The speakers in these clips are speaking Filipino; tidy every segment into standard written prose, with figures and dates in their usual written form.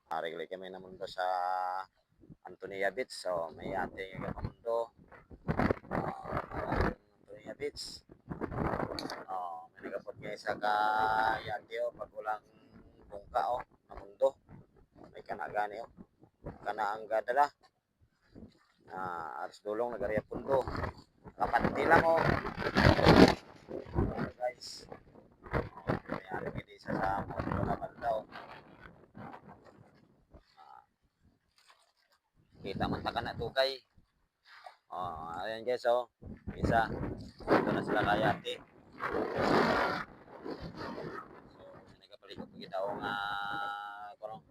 Regular kami na mundo sa Antonia Beach. So, may ating mundo. Antonia Beach. May nagapot ngayon sa kayagyo pag walang bungka na mundo. May kanagani kana ang gadala. Aras dulong nagariya pundo. Kapanti lang guys. May ari kini sa mundo na bandaw. Kita man ta kana tukay. Ayan guys isa. Ito na sila kayati. So, nagapalikot kita nga kono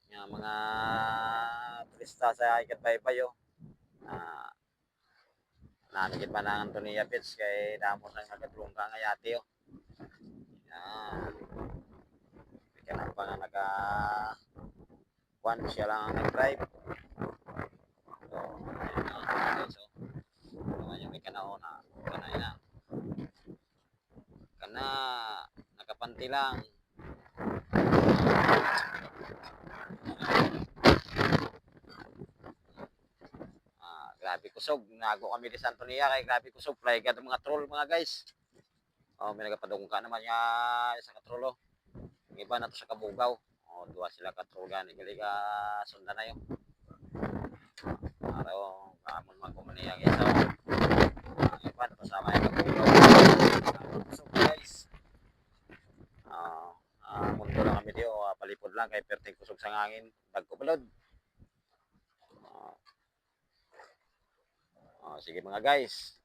nga mga turista sa ikat baybayo. Nanagit pa ng Antonia Beach kay damo sa nagatulong ka nga yati kaya pa nga naka siya lang ang nag-drive. So, ayun so naman yung may kanao na kana nakapanti lang. Grabe kusog nago kami di Santo Nia kay grabe kusog fly ka mga troll mga guys. May nagapadungka naman niya sa katrolo. Yung iba na to sa Kabugaw. Duwa sila katrol gani gali ka sundan na yun. Araw kamon magkumaniya guys. Iba na to sa may Kabugaw. So guys. Mundo lang kami diyo palipod lang kay perting kusog sa ngangin dagko balod. Sige mga guys.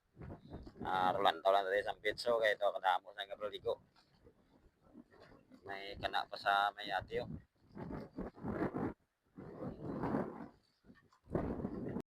Rolantaw lang tayo sa pitso kay ito kadamo sa kabraligo. May kana pa sa may atyo.